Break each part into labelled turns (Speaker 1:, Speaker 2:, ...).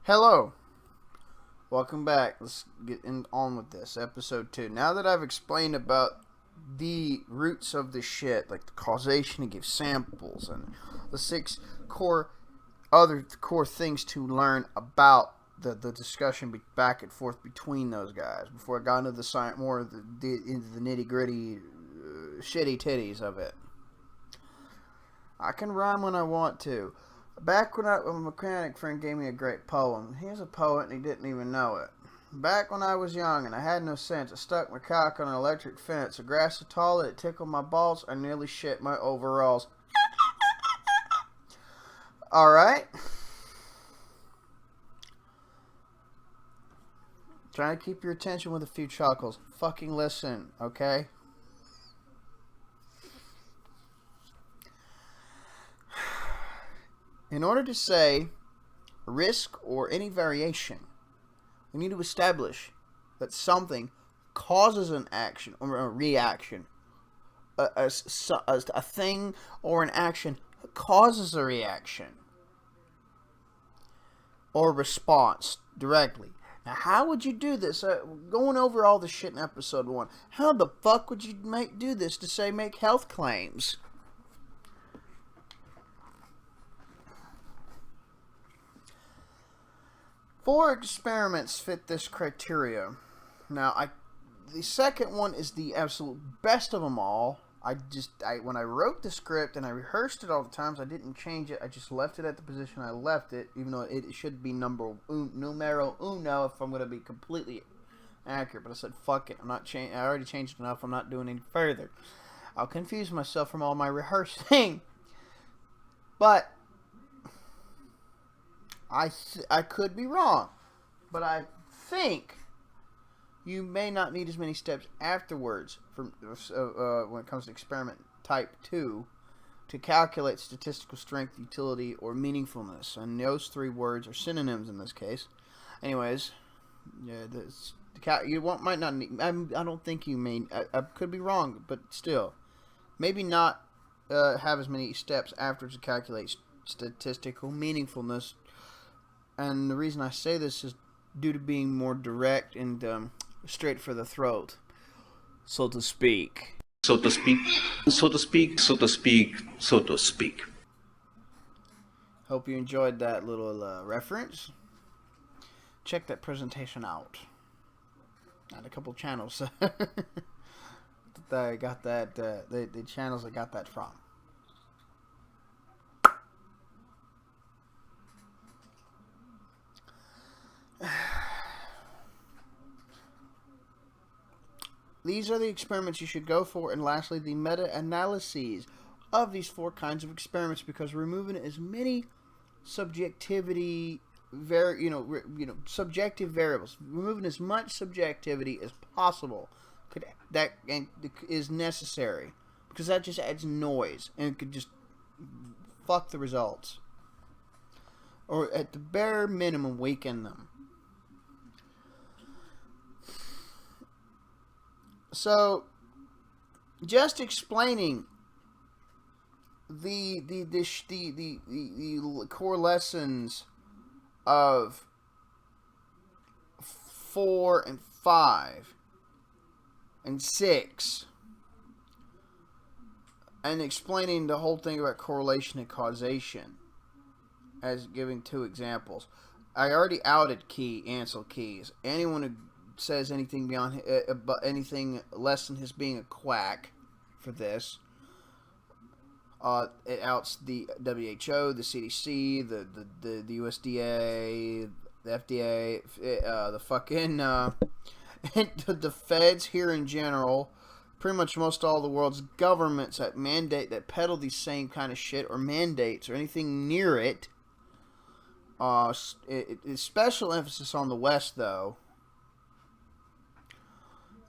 Speaker 1: Hello, welcome back. Let's get on with this episode 2. Now that I've explained about the roots of the shit, like the causation, to give samples and the six other core things to learn about the discussion back and forth between those guys. Before I got into the science, more of into the nitty gritty, shitty titties of it. I can rhyme when I want to. Back when a mechanic friend gave me a great poem. He was a poet and he didn't even know it. Back when I was young and I had no sense, I stuck my cock on an electric fence. The grass so tall that it tickled my balls. I nearly shit my overalls. Alright. Trying to keep your attention with a few chuckles. Fucking listen, okay? In order to say risk or any variation, we need to establish that something causes an action or a reaction. A thing or an action causes a reaction or response directly. Now, how would you do this? Going over all the shit in episode 1, how the fuck would you do this to say make health claims? Four experiments fit this criteria. Now, the second one is the absolute best of them all. When I wrote the script and I rehearsed it all the times, I didn't change it. I just left it at the position I left it, even though it should be numero uno if I'm going to be completely accurate. But I said, fuck it. I'm not I already changed enough. I'm not doing any further. I'll confuse myself from all my rehearsing. But I could be wrong, but I think you may not need as many steps afterwards when it comes to experiment type 2 to calculate statistical strength, utility, or meaningfulness. And those three words are synonyms in this case. Anyways, yeah, might not need. I don't think you mean. I could be wrong, but still, maybe not have as many steps afterwards to calculate statistical meaningfulness. And the reason I say this is due to being more direct and straight for the throat, so to speak.
Speaker 2: So to speak, so to speak, so to speak, so to speak.
Speaker 1: Hope you enjoyed that little reference. Check that presentation out. At a couple channels. I got that. The channels I got that from. These are the experiments you should go for, and lastly, the meta-analyses of these four kinds of experiments, because removing as many subjectivity, subjective variables, removing as much subjectivity as possible, is necessary, because that just adds noise and it could just fuck the results, or at the bare minimum weaken them. So, just explaining the core lessons of 4 and 5 and 6, and explaining the whole thing about correlation and causation, as giving 2 examples. I already outed Ansel Keys. Anyone who says anything beyond anything less than his being a quack for this, it outs the WHO, the CDC, the USDA, the FDA, the fucking the feds here in general, pretty much most all the world's governments that peddle these same kind of shit, or mandates or anything near it. It's special emphasis on the West, though.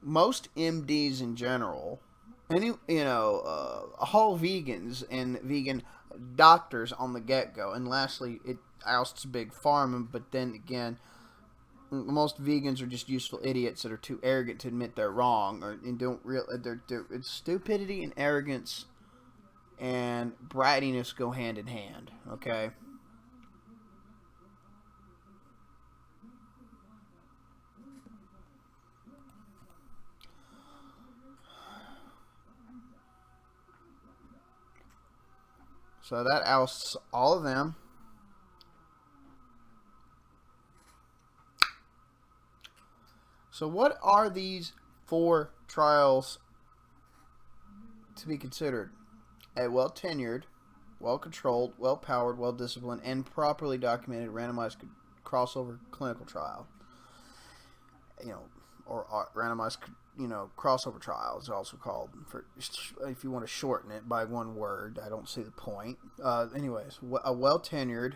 Speaker 1: Most MDs in general, all vegans and vegan doctors on the get-go, and lastly, it ousts Big Pharma, but then again, most vegans are just useful idiots that are too arrogant to admit they're wrong, and don't it's stupidity and arrogance and brattiness go hand in hand, okay? So that ousts all of them. So what are these 4 trials to be considered? A well-tenured, well-controlled, well-powered, well-disciplined, and properly documented randomized crossover clinical trial. Or randomized, crossover trial is also called, for if you want to shorten it by one word. I don't see the point. Anyways, a well-tenured,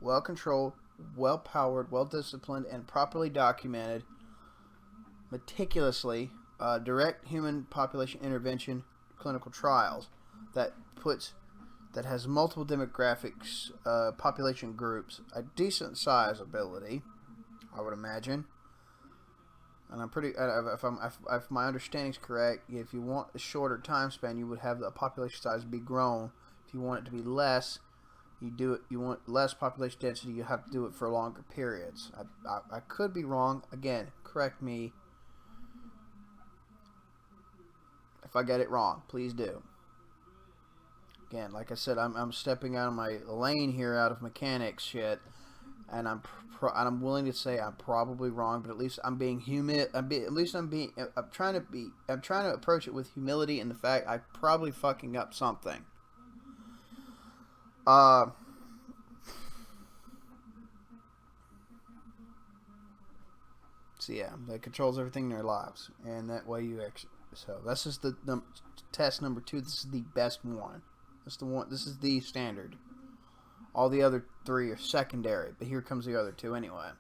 Speaker 1: well-controlled, well-powered, well-disciplined, and properly documented, meticulously direct human population intervention clinical trials that has multiple demographics, population groups, a decent size ability, I would imagine. And I'm pretty, if my understanding is correct, if you want a shorter time span, you would have the population size be grown. If you want it to be less, you want less population density, you have to do it for longer periods. I could be wrong. Again, correct me if I get it wrong. Please do. Again, like I said, I'm stepping out of my lane here, out of mechanics shit, and I'm willing to say I'm probably wrong, but at least I'm being I'm trying to approach it with humility and the fact I'm probably fucking up something. So yeah, that controls everything in their lives, and that way so this is the test number 2. This is the best one. This is the one. This is the standard. All the other 3 are secondary, but here comes the other 2 anyway.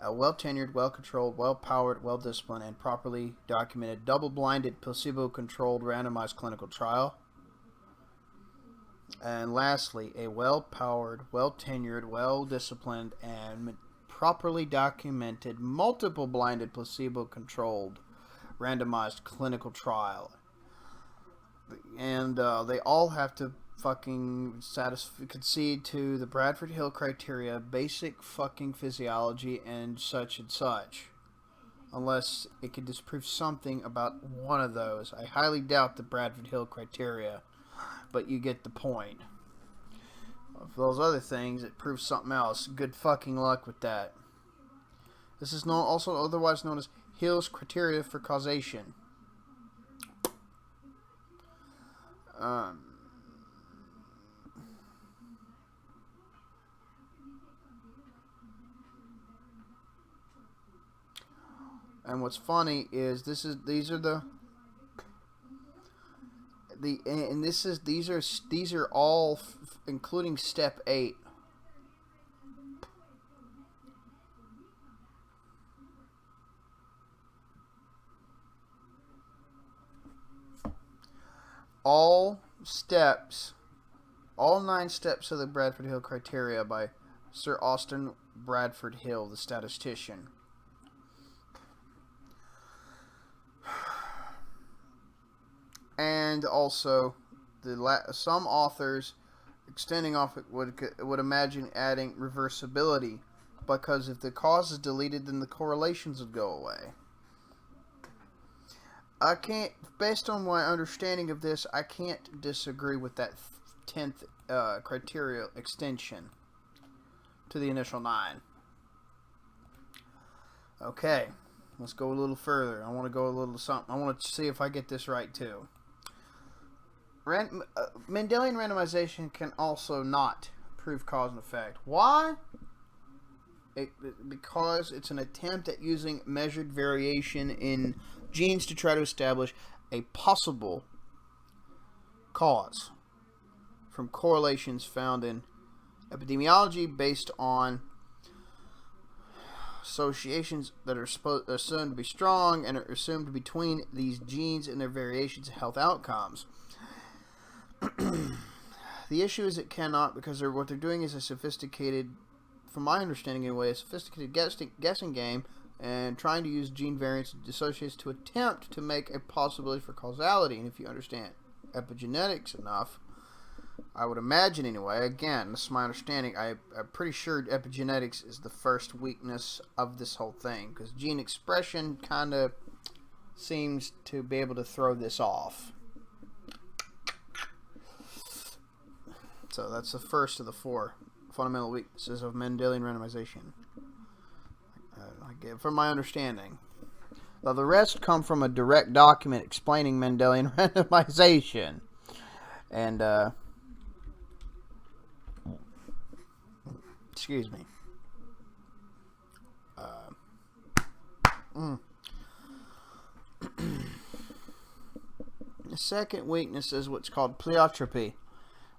Speaker 1: A well-tenured, well-controlled, well-powered, well-disciplined, and properly documented double-blinded, placebo-controlled randomized clinical trial. And lastly, a well-powered, well-tenured, well-disciplined, and properly documented multiple-blinded, placebo-controlled randomized clinical trial. And they all have to fucking concede to the Bradford Hill criteria, basic fucking physiology, and such, unless it could disprove something about one of those. I highly doubt the Bradford Hill criteria, but you get the point. For those other things, it proves something else. Good fucking luck with that. This is also otherwise known as Hill's criteria for causation. And what's funny is these are all including step 8. All 9 steps of the Bradford Hill criteria by Sir Austin Bradford Hill, the statistician. And also, some authors extending off it would imagine adding reversibility, because if the cause is deleted, then the correlations would go away. I can't, based on my understanding of this, I can't disagree with that 10th criteria extension to the initial 9. Okay, let's go a little further. I want to go a little something. I want to see if I get this right too. Mendelian randomization can also not prove cause and effect. Why? Because it's an attempt at using measured variation in genes to try to establish a possible cause from correlations found in epidemiology based on associations that are assumed to be strong and are assumed between these genes and their variations of health outcomes. The issue is it cannot, because what they're doing is a sophisticated, from my understanding anyway, a sophisticated guessing game, and trying to use gene variants and associates to attempt to make a possibility for causality. And if you understand epigenetics enough, I would imagine anyway, again, this is my understanding, I'm pretty sure epigenetics is the first weakness of this whole thing, because gene expression kind of seems to be able to throw this off. So that's the first of the 4 fundamental weaknesses of Mendelian randomization, from my understanding. Now, the rest come from a direct document explaining Mendelian randomization. And, excuse me. The second weakness is what's called pleiotropy,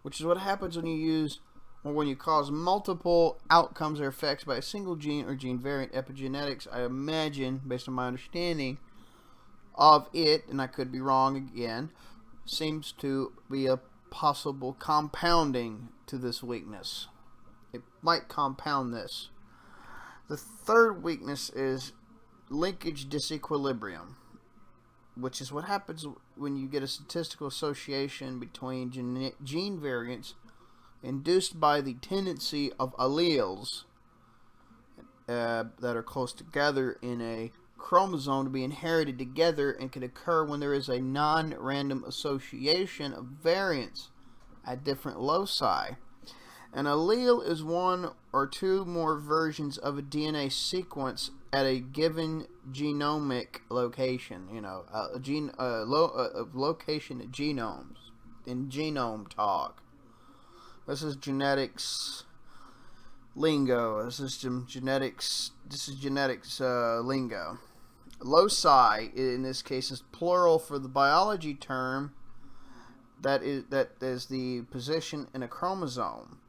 Speaker 1: which is what happens when you use or when you cause multiple outcomes or effects by a single gene or gene variant. Epigenetics, I imagine, based on my understanding of it, and I could be wrong again, seems to be a possible compounding to this weakness. It might compound this. The third weakness is linkage disequilibrium, which is what happens when you get a statistical association between gene variants induced by the tendency of alleles that are close together in a chromosome to be inherited together, and can occur when there is a non-random association of variants at different loci. An allele is one or two more versions of a DNA sequence at a given genomic location. Location of genomes in genome talk. This is genetics lingo. This is genetics lingo. Loci in this case is plural for the biology term that is the position in a chromosome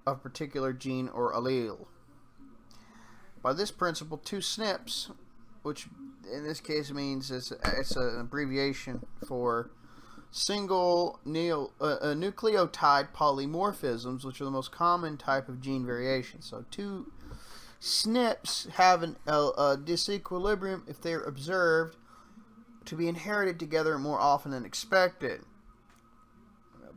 Speaker 1: of a particular gene or allele. By this principle, 2 SNPs, which in this case means it's an abbreviation for single nucleotide polymorphisms, which are the most common type of gene variation. So 2 SNPs have a disequilibrium if they are observed to be inherited together more often than expected.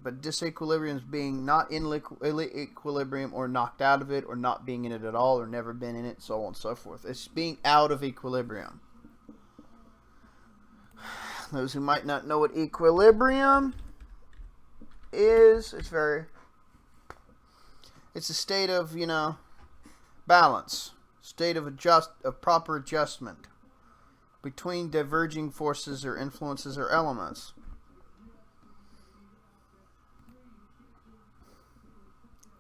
Speaker 1: But disequilibriums being not in equilibrium, or knocked out of it, or not being in it at all, or never been in it, so on and so forth. It's being out of equilibrium. Those who might not know what equilibrium is, it's a state of, balance, state of proper adjustment between diverging forces or influences or elements.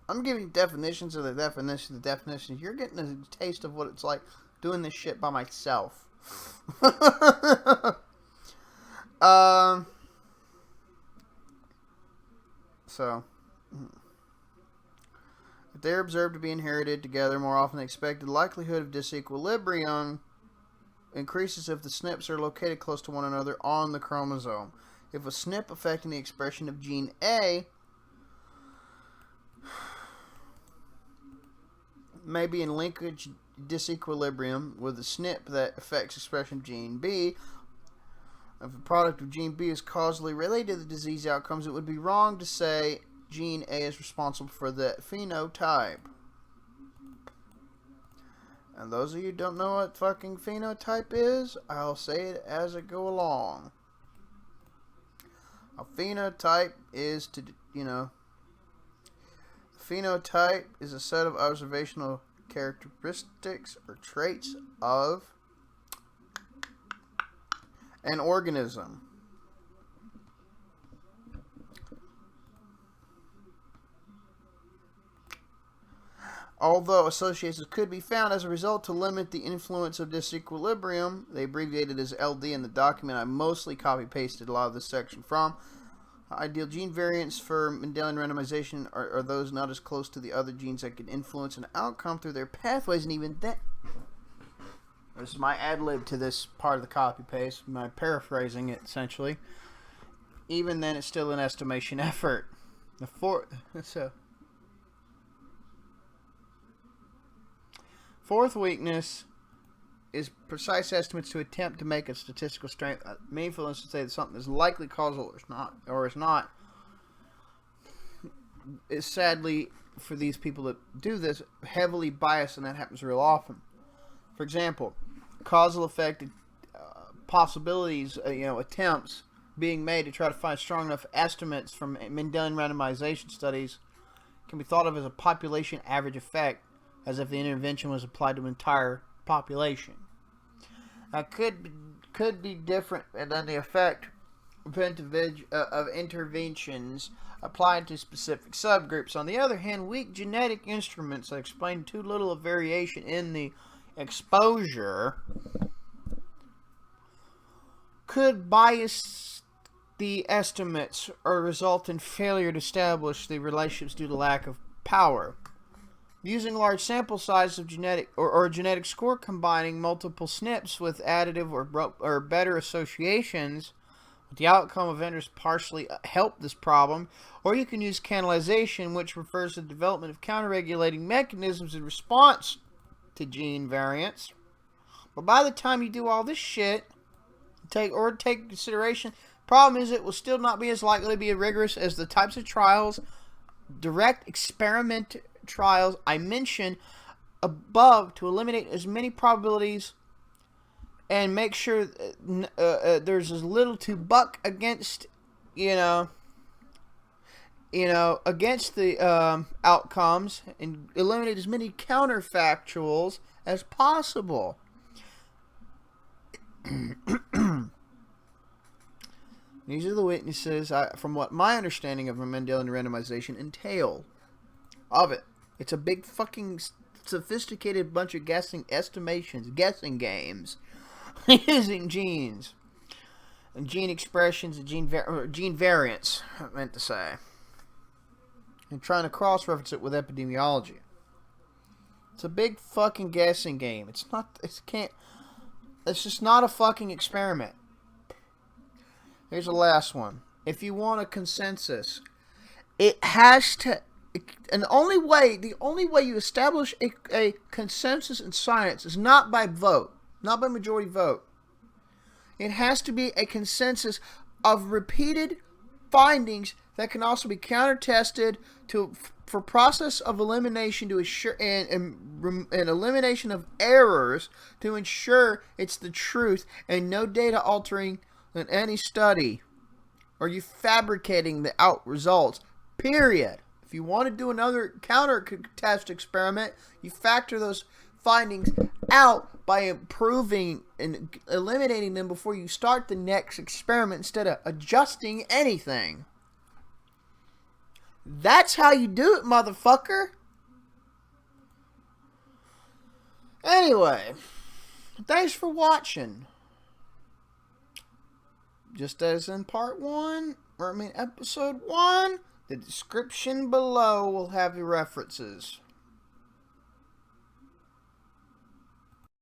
Speaker 1: I'm giving definitions of the definitions. You're getting a taste of what it's like doing this shit by myself. So, if they're observed to be inherited together more often than expected, the likelihood of disequilibrium increases if the SNPs are located close to one another on the chromosome. If a SNP affecting the expression of gene A may be in linkage disequilibrium with the SNP that affects expression of gene B, if a product of gene B is causally related to the disease outcomes, it would be wrong to say gene A is responsible for the phenotype. And those of you who don't know what fucking phenotype is, I'll say it as I go along. A phenotype is phenotype is a set of observational characteristics or traits of an organism. Although associations could be found as a result to limit the influence of disequilibrium, they abbreviated as LD in the document I mostly copy-pasted a lot of this section from. Ideal gene variants for Mendelian randomization are those not as close to the other genes that can influence an outcome through their pathways, and even then, this is my ad-lib to this part of the copy-paste, my paraphrasing it, essentially. Even then, it's still an estimation effort. The fourth weakness is precise estimates to attempt to make a statistical strength meaningful and to say that something is likely causal or is not. Is sadly, for these people that do this, heavily biased, and that happens real often. For example, causal effect possibilities, attempts being made to try to find strong enough estimates from Mendelian randomization studies can be thought of as a population average effect, as if the intervention was applied to an entire population. That could be different than the effect of interventions applied to specific subgroups. On the other hand, weak genetic instruments that explain too little of variation in the exposure could bias the estimates or result in failure to establish the relationships due to lack of power. Using large sample sizes of genetic or genetic score combining multiple SNPs with additive or better associations, the outcome of enters partially help this problem, or you can use canalization, which refers to the development of counter-regulating mechanisms in response to gene variants. But by the time you do all this shit, take into consideration, problem is it will still not be as likely to be as rigorous as the types of trials, direct experiment trials I mentioned above, to eliminate as many probabilities and make sure there's as little to buck against, against the outcomes, and eliminate as many counterfactuals as possible. These are the witnesses from what my understanding of a Mendelian randomization entail of it. It's a big fucking sophisticated bunch of guessing games using genes and gene expressions and gene variants, I meant to say, and trying to cross-reference it with epidemiology. It's a big fucking guessing game. It's just not a fucking experiment. Here's the last one. If you want a consensus, it has to. And the only way you establish a consensus in science is not by vote, not by majority vote. It has to be a consensus of repeated findings that can also be counter-tested for process of elimination to ensure and elimination of errors to ensure it's the truth and no data altering in any study, or you fabricating the out results. Period. If you want to do another counter-test experiment, you factor those findings out by improving and eliminating them before you start the next experiment instead of adjusting anything. That's how you do it, motherfucker. Anyway, thanks for watching. Just as in episode 1, the description below will have the references.